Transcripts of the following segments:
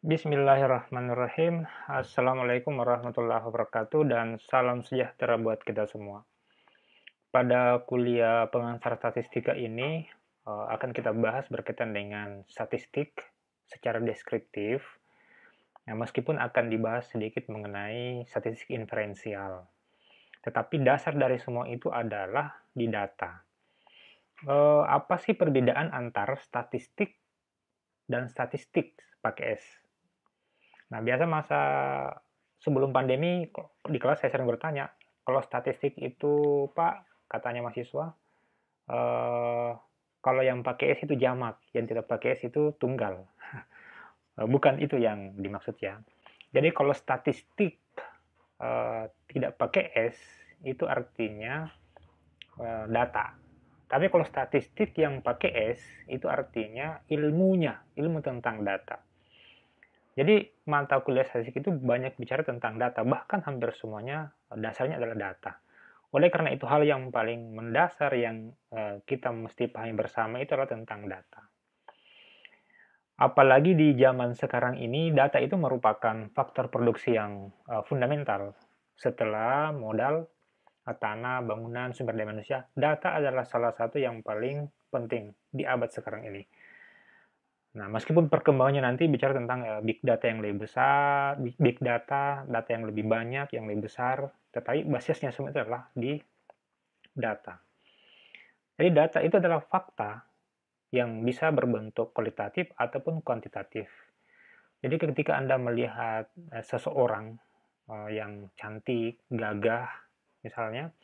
Bismillahirrahmanirrahim. Assalamualaikum warahmatullahi wabarakatuh dan salam sejahtera buat kita semua. Pada kuliah pengantar statistika ini akan kita bahas berkaitan dengan statistik secara deskriptif. Nah, meskipun akan dibahas sedikit mengenai statistik inferensial. Tetapi dasar dari semua itu adalah di data. Apa sih perbedaan antara statistik dan statistik pakai S? Nah, biasa masa sebelum pandemi di kelas saya sering bertanya, kalau statistik itu, Pak, katanya mahasiswa, eh, kalau yang pakai S itu jamak, yang tidak pakai S itu tunggal. Bukan itu yang dimaksud ya. Jadi kalau statistik tidak pakai S, itu artinya data. Tapi kalau statistik yang pakai S, itu artinya ilmunya, ilmu tentang data. Jadi mata kuliah statistik itu banyak bicara tentang data, bahkan hampir semuanya dasarnya adalah data. Oleh karena itu hal yang paling mendasar yang kita mesti pahami bersama itu adalah tentang data. Apalagi di zaman sekarang ini, data itu merupakan faktor produksi yang fundamental. Setelah modal, tanah, bangunan, sumber daya manusia, data adalah salah satu yang paling penting di abad sekarang ini. Nah, meskipun perkembangannya nanti bicara tentang big data yang lebih besar, big data, data yang lebih banyak, yang lebih besar, tetapi basisnya semua itu adalah di data. Jadi data itu adalah fakta yang bisa berbentuk kualitatif ataupun kuantitatif. Jadi ketika Anda melihat seseorang yang cantik, gagah, misalnya,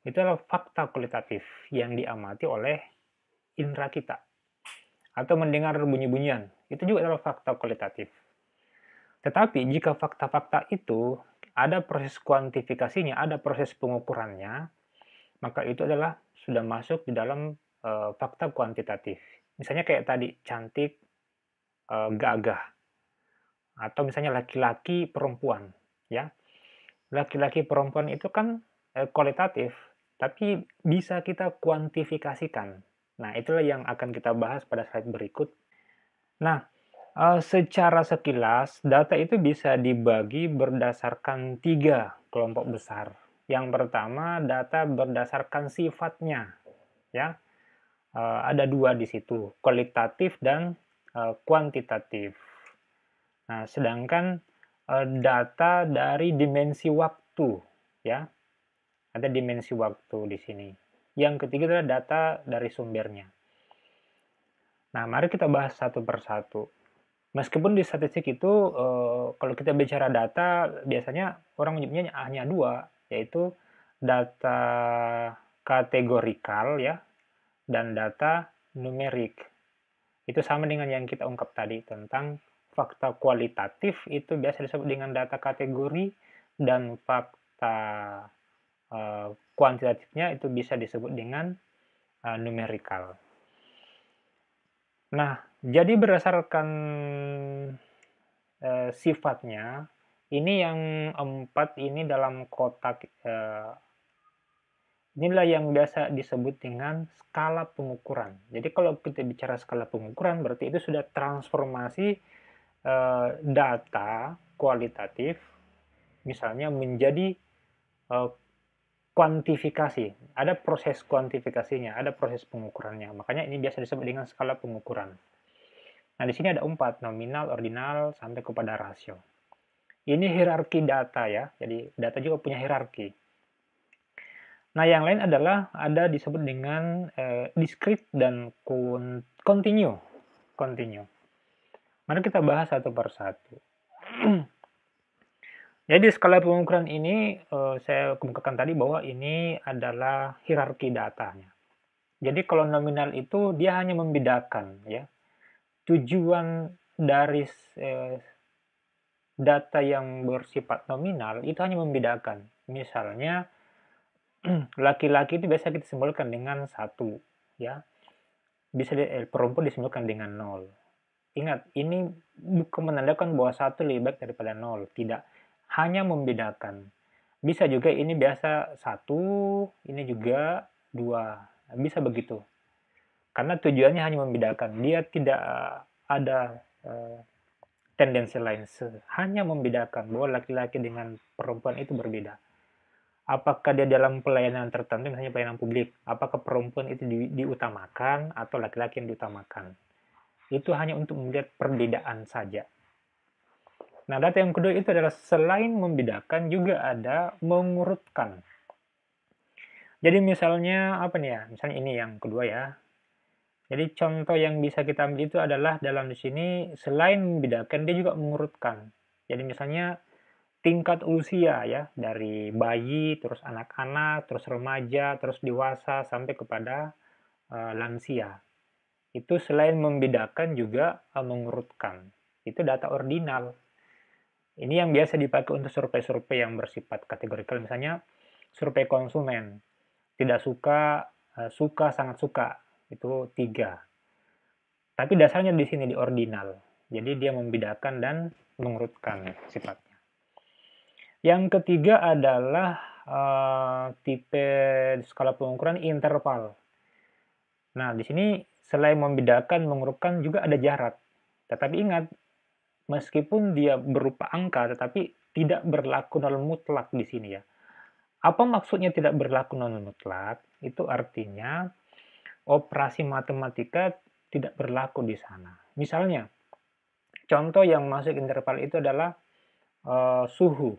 itu adalah fakta kualitatif yang diamati oleh indera kita. Atau mendengar bunyi-bunyian, itu juga adalah fakta kualitatif. Tetapi jika fakta-fakta itu ada proses kuantifikasinya, ada proses pengukurannya, maka itu adalah sudah masuk di dalam fakta kuantitatif. Misalnya kayak tadi, cantik, gagah, atau misalnya laki-laki, perempuan, ya. Laki-laki, perempuan itu kan kualitatif, tapi bisa kita kuantifikasikan. Nah, itulah yang akan kita bahas pada slide berikut. Nah, secara sekilas, data itu bisa dibagi berdasarkan 3 kelompok besar. Yang pertama, data berdasarkan sifatnya, ya. Ada 2 di situ, kualitatif dan kuantitatif. Nah, sedangkan data dari dimensi waktu, ya. Ada dimensi waktu di sini. Yang ketiga adalah data dari sumbernya. Nah, mari kita bahas satu persatu. Meskipun di statistik itu, kalau kita bicara data, biasanya orang menyebutnya hanya 2, yaitu data kategorikal ya, dan data numerik. Itu sama dengan yang kita ungkap tadi tentang fakta kualitatif itu biasa disebut dengan data kategori, dan fakta kuantitatifnya itu bisa disebut dengan numerikal. Nah, jadi berdasarkan sifatnya, ini yang 4 ini dalam kotak, inilah yang biasa disebut dengan skala pengukuran. Jadi kalau kita bicara skala pengukuran, berarti itu sudah transformasi data kualitatif, misalnya menjadi kuantifikasi. Ada proses kuantifikasinya, ada proses pengukurannya. Makanya ini biasa disebut dengan skala pengukuran. Nah, di sini ada 4, nominal, ordinal, sampai kepada rasio. Ini hierarki data ya, jadi data juga punya hierarki. Nah, yang lain adalah ada disebut dengan discrete dan continue. Mari kita bahas satu persatu. Jadi skala pengukuran ini saya kemukakan tadi bahwa ini adalah hierarki datanya. Jadi kalau nominal itu dia hanya membedakan ya. Tujuan dari data yang bersifat nominal itu hanya membedakan. Misalnya laki-laki itu biasa kita simbolkan dengan 1 ya. Bisa perempuan disimbolkan dengan 0. Ingat, ini bukan menandakan bahwa 1 lebih baik daripada 0, tidak. Hanya membedakan. Bisa juga ini biasa 1, ini juga 2. Bisa begitu. Karena tujuannya hanya membedakan. Dia tidak ada tendensi lain, hanya membedakan bahwa laki-laki dengan perempuan itu berbeda. Apakah dia dalam pelayanan tertentu, misalnya pelayanan publik, apakah perempuan itu diutamakan atau laki-laki yang diutamakan. Itu hanya untuk melihat perbedaan saja. Nah, data yang kedua itu adalah selain membedakan juga ada mengurutkan. Jadi misalnya apa nih ya? Misalnya ini yang kedua ya. Jadi contoh yang bisa kita ambil itu adalah dalam di sini selain membedakan dia juga mengurutkan. Jadi misalnya tingkat usia ya, dari bayi, terus anak-anak, terus remaja, terus dewasa sampai kepada lansia. Itu selain membedakan juga mengurutkan. Itu data ordinal. Ini yang biasa dipakai untuk survei-survei yang bersifat kategorikal, misalnya survei konsumen. Tidak suka, suka, sangat suka, itu 3. Tapi dasarnya di sini di ordinal. Jadi dia membedakan dan mengurutkan sifatnya. Yang ketiga adalah tipe skala pengukuran interval. Nah, di sini selain membedakan, mengurutkan juga ada jarak. Tetapi ingat, meskipun dia berupa angka, tetapi tidak berlaku nol mutlak di sini ya. Apa maksudnya tidak berlaku nol mutlak? Itu artinya operasi matematika tidak berlaku di sana. Misalnya, contoh yang masuk interval itu adalah suhu.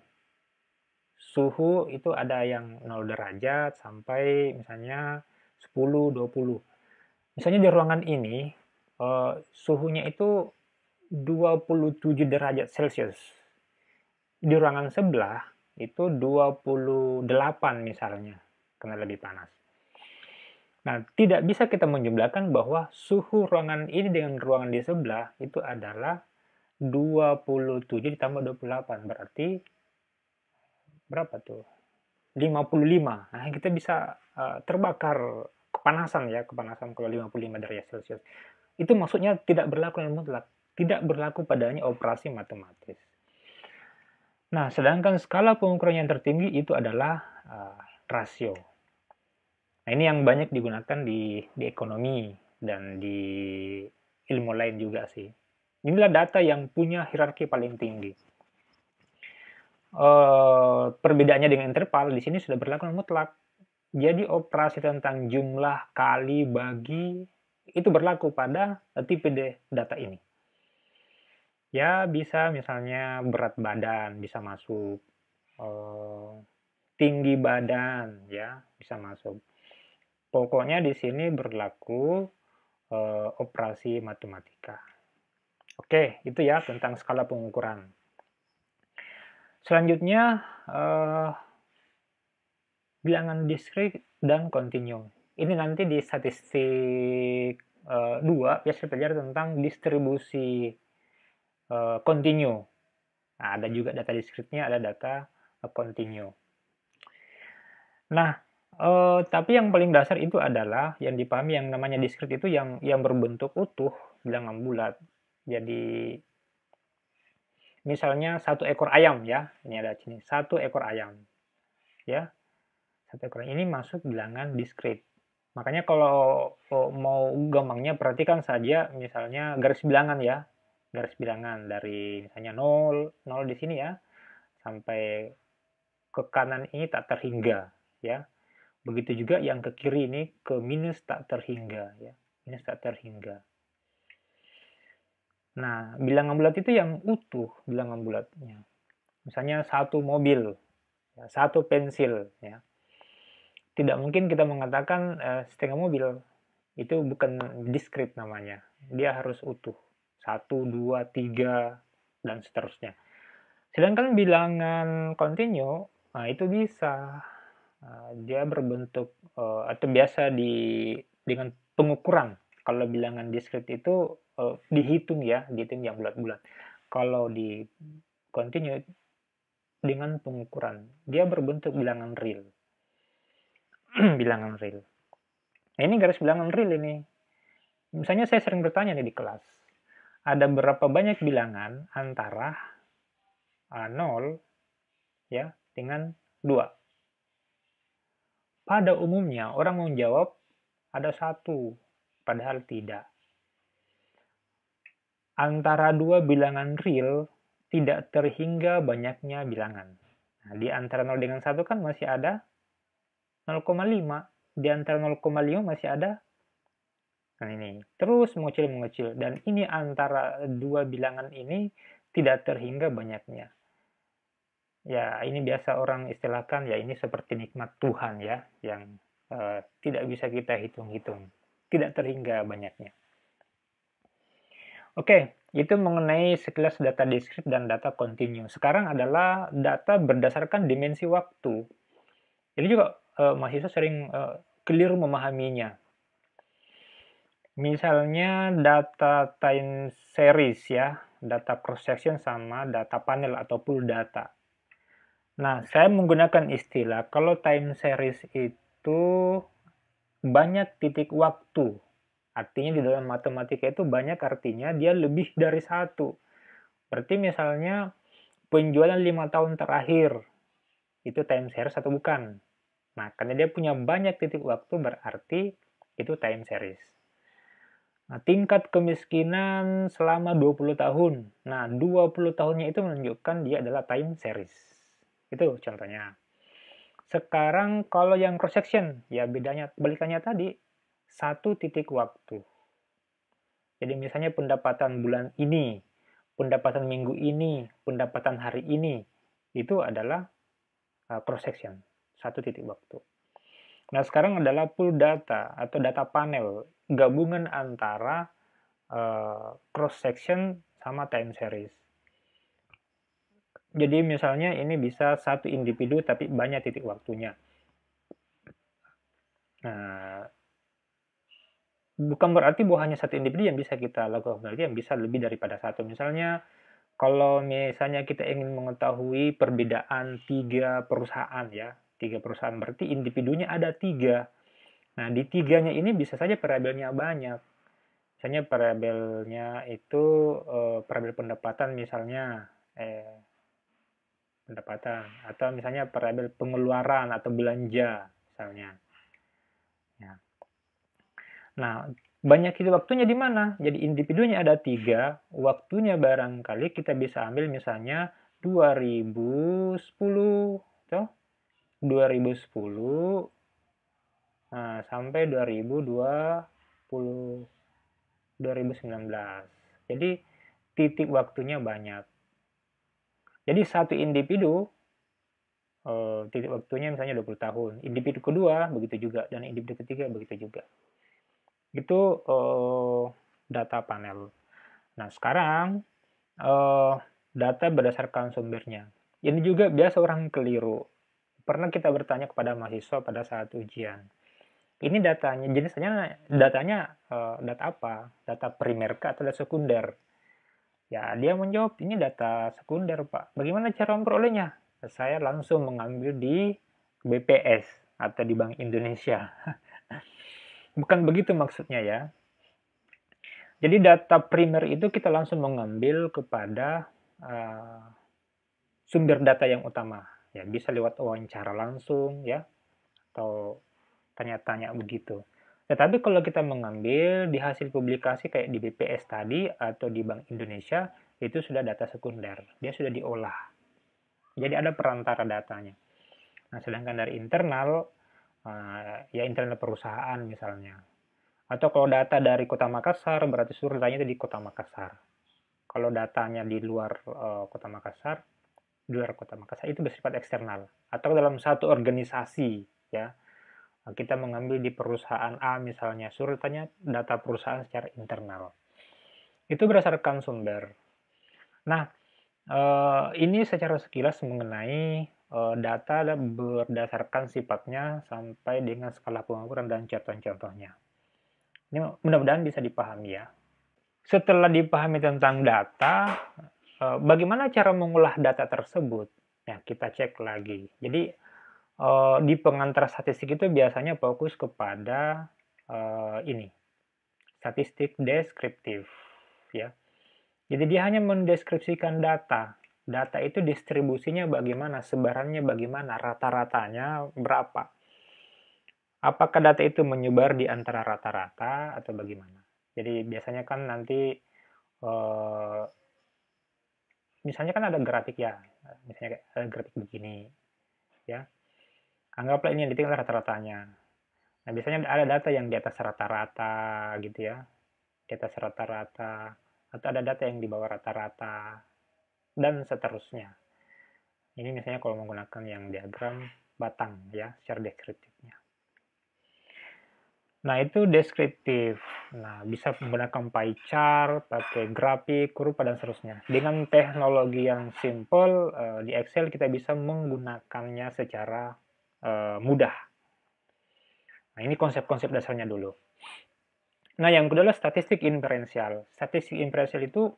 Suhu itu ada yang 0 derajat sampai misalnya 10, 20. Misalnya di ruangan ini, suhunya itu 27 derajat Celcius. Di ruangan sebelah itu 28 misalnya, karena lebih panas. Nah, tidak bisa kita menjumlahkan bahwa suhu ruangan ini dengan ruangan di sebelah itu adalah 27 ditambah 28. Berarti berapa tuh? 55. Nah, kita bisa terbakar kepanasan ya, kepanasan kalau 55 derajat Celcius. Itu maksudnya tidak berlaku yang mutlak, tidak berlaku padanya operasi matematis. Nah, sedangkan skala pengukuran yang tertinggi itu adalah rasio. Nah, ini yang banyak digunakan di ekonomi dan di ilmu lain juga sih. Inilah data yang punya hierarki paling tinggi. Perbedaannya dengan interval, di sini sudah berlaku mutlak. Jadi operasi tentang jumlah, kali, bagi, itu berlaku pada tipe data ini. Ya, bisa misalnya berat badan bisa masuk, tinggi badan ya bisa masuk. Pokoknya di sini berlaku operasi matematika. Oke, itu ya tentang skala pengukuran. Selanjutnya, bilangan diskrit dan kontinu. Ini nanti di statistik 2 biasa belajar tentang distribusi kontinu. Nah, ada juga data diskritnya, ada data kontinu. Nah, tapi yang paling dasar itu adalah yang dipahami yang namanya diskrit itu yang berbentuk utuh, bilangan bulat. Jadi misalnya 1 ekor ayam ya, ini ada sini 1 ekor ayam, ya 1 ekor ini masuk bilangan diskrit. Makanya kalau mau gampangnya perhatikan saja misalnya garis bilangan ya, garis bilangan dari misalnya 0 di sini ya, sampai ke kanan ini tak terhingga ya. Begitu juga yang ke kiri ini ke minus tak terhingga ya, minus tak terhingga. Nah, bilangan bulat itu yang utuh bilangan bulatnya. Misalnya 1 mobil, ya, 1 pensil ya. Tidak mungkin kita mengatakan setengah mobil. Itu bukan diskrit namanya. Dia harus utuh. 1, 2, 3 dan seterusnya. Sedangkan bilangan kontinu, nah itu bisa dia berbentuk atau biasa dengan pengukuran. Kalau bilangan diskrit itu dihitung ya, dihitung yang bulat-bulat. Kalau di kontinu dengan pengukuran, dia berbentuk bilangan real. Bilangan real. Nah, ini garis bilangan real ini. Misalnya saya sering bertanya nih di kelas, ada berapa banyak bilangan antara 0 ya dengan 2? Pada umumnya orang menjawab ada 1, padahal tidak. antara dua bilangan real tidak terhingga banyaknya bilangan. Nah, di antara 0 dengan 1 kan masih ada 0,5. Di antara 0,5 masih ada, nah ini, terus mengecil. Dan ini antara dua bilangan ini tidak terhingga banyaknya. Ya, ini biasa orang istilahkan, ya ini seperti nikmat Tuhan ya, yang tidak bisa kita hitung-hitung. Tidak terhingga banyaknya. Oke, itu mengenai sekilas data discrete dan data continue. Sekarang adalah data berdasarkan dimensi waktu. Jadi juga mahasiswa sering keliru memahaminya. Misalnya data time series ya, data cross section sama data panel atau pool data. Nah, saya menggunakan istilah kalau time series itu banyak titik waktu. Artinya di dalam matematika itu banyak, artinya dia lebih dari satu. Berarti misalnya penjualan 5 tahun terakhir, itu time series atau bukan? Nah, karena dia punya banyak titik waktu, berarti itu time series. Nah, tingkat kemiskinan selama 20 tahun. Nah, 20 tahunnya itu menunjukkan dia adalah time series. Itu contohnya. Sekarang kalau yang cross section, ya bedanya, balikannya tadi, satu titik waktu. Jadi misalnya pendapatan bulan ini, pendapatan minggu ini, pendapatan hari ini, itu adalah cross section, satu titik waktu. Nah, sekarang adalah pool data atau data panel, gabungan antara cross section sama time series. Jadi misalnya ini bisa satu individu tapi banyak titik waktunya. Nah, bukan berarti bahwa hanya satu individu yang bisa kita lakukan penelitian, bisa lebih daripada satu. Misalnya kalau misalnya kita ingin mengetahui perbedaan 3 perusahaan ya, 3 perusahaan berarti individunya ada 3. Nah, di 3-nya ini bisa saja variabelnya banyak. Misalnya variabelnya itu variabel pendapatan misalnya pendapatan, atau misalnya variabel pengeluaran atau belanja misalnya. Ya. Nah, banyak itu waktunya di mana? Jadi individunya ada 3, waktunya barangkali kita bisa ambil misalnya 2010, toh 2010 sampai 2019. Jadi titik waktunya banyak. Jadi satu individu titik waktunya misalnya 20 tahun. Individu kedua begitu juga, dan individu ketiga begitu juga. Itu data panel. Nah, sekarang data berdasarkan sumbernya. Ini juga biasa orang keliru. Pernah kita bertanya kepada mahasiswa pada saat ujian. Ini datanya, jenisnya datanya data apa? Data primer kah atau data sekunder? Ya, dia menjawab, ini data sekunder, Pak. Bagaimana cara memperolehnya? Saya langsung mengambil di BPS atau di Bank Indonesia. Bukan begitu maksudnya ya. Jadi data primer itu kita langsung mengambil kepada sumber data yang utama. Ya, bisa lewat wawancara langsung ya, atau tanya-tanya begitu. Tetapi kalau kita mengambil di hasil publikasi kayak di BPS tadi atau di Bank Indonesia, itu sudah data sekunder. Dia sudah diolah. Jadi ada perantara datanya. Nah, sedangkan dari internal, ya internal perusahaan misalnya. Atau kalau data dari Kota Makassar, berarti seluruh datanya itu di Kota Makassar. Kalau datanya di luar Kota Makassar, di luar Kota Makassar itu bersifat eksternal. Atau dalam satu organisasi, ya. Kita mengambil di perusahaan A misalnya, seluruh datanya data perusahaan secara internal. Itu berdasarkan sumber. Nah, ini secara sekilas mengenai data berdasarkan sifatnya sampai dengan skala pengukuran dan contoh-contohnya. Ini mudah-mudahan bisa dipahami ya. Setelah dipahami tentang data, bagaimana cara mengolah data tersebut? Ya, kita cek lagi. Jadi, di pengantar statistik itu biasanya fokus kepada ini, statistik deskriptif. Ya. Jadi dia hanya mendeskripsikan data. Data itu distribusinya bagaimana, sebarannya bagaimana, rata-ratanya berapa. Apakah data itu menyebar di antara rata-rata atau bagaimana? Jadi biasanya kan nanti eh, misalnya kan ada grafik ya, misalnya kayak ada grafik begini, ya. Anggaplah ini yang ditinggal rata-ratanya. Nah, biasanya ada data yang di atas rata-rata gitu ya, di atas rata-rata, atau ada data yang di bawah rata-rata, dan seterusnya. Ini misalnya kalau menggunakan yang diagram batang ya, secara deskriptifnya. Nah, itu deskriptif. Nah, bisa menggunakan pie chart, pakai grafik, kurva, dan seterusnya. Dengan teknologi yang simple, di Excel kita bisa menggunakannya secara mudah. Nah, ini konsep-konsep dasarnya dulu. Nah, yang kedua adalah statistik inferensial. Statistik inferensial itu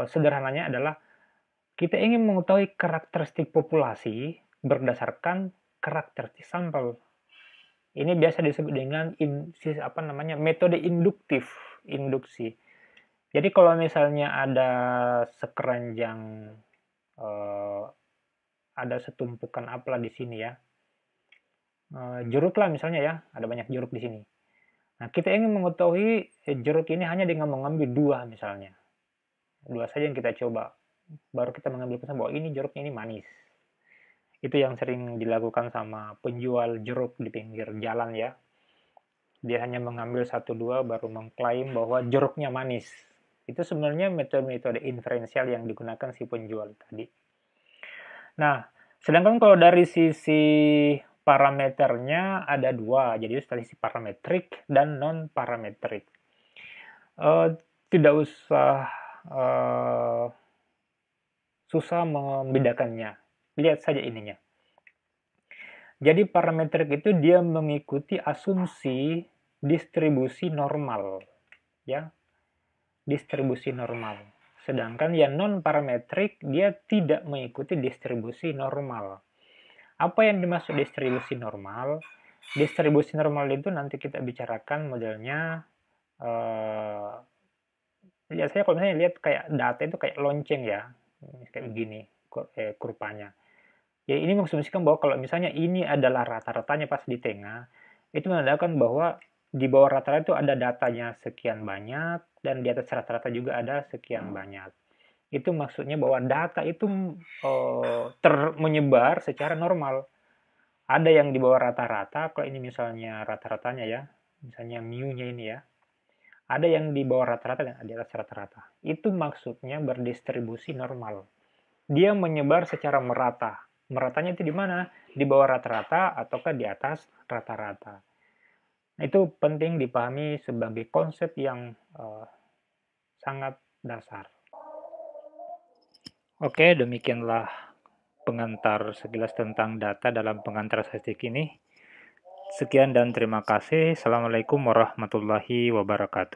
sederhananya adalah kita ingin mengetahui karakteristik populasi berdasarkan karakteristik sampel. Ini biasa disebut dengan metode induktif, induksi. Jadi kalau misalnya ada sekeranjang, ada setumpukan apalah di sini ya, jeruk lah misalnya ya, ada banyak jeruk di sini. Nah, kita ingin mengetahui jeruk ini hanya dengan mengambil dua misalnya. Dua saja yang kita coba. Baru kita mengambil kesan bahwa ini jeruknya ini manis. Itu yang sering dilakukan sama penjual jeruk di pinggir jalan ya. Dia hanya mengambil satu dua baru mengklaim bahwa jeruknya manis. Itu sebenarnya metode-metode inferensial yang digunakan si penjual tadi. Nah, sedangkan kalau dari sisi parameternya ada dua, jadi statistik parametrik dan non-parametrik. Tidak usah susah membedakannya. Lihat saja ininya. Jadi parametrik itu dia mengikuti asumsi distribusi normal, ya, distribusi normal. Sedangkan yang non-parametrik dia tidak mengikuti distribusi normal. Apa yang dimaksud distribusi normal? Distribusi normal itu nanti kita bicarakan modelnya. Ya saya kalau misalnya lihat kayak data itu kayak lonceng ya, kayak begini kurvanya. Ya ini mengasumsikan bahwa kalau misalnya ini adalah rata-ratanya pas di tengah, itu menandakan bahwa di bawah rata-rata itu ada datanya sekian banyak, dan di atas rata-rata juga ada sekian banyak. Itu maksudnya bahwa data itu menyebar secara normal. Ada yang di bawah rata-rata, kalau ini misalnya rata-ratanya ya, misalnya mu-nya ini ya, ada yang di bawah rata-rata dan di atas rata-rata. Itu maksudnya berdistribusi normal. Dia menyebar secara merata. Meratanya itu di mana? Di bawah rata-rata ataukah di atas rata-rata. Nah, itu penting dipahami sebagai konsep yang sangat dasar. Oke, demikianlah pengantar sekilas tentang data dalam pengantar statistik ini. Sekian dan terima kasih. Assalamualaikum warahmatullahi wabarakatuh.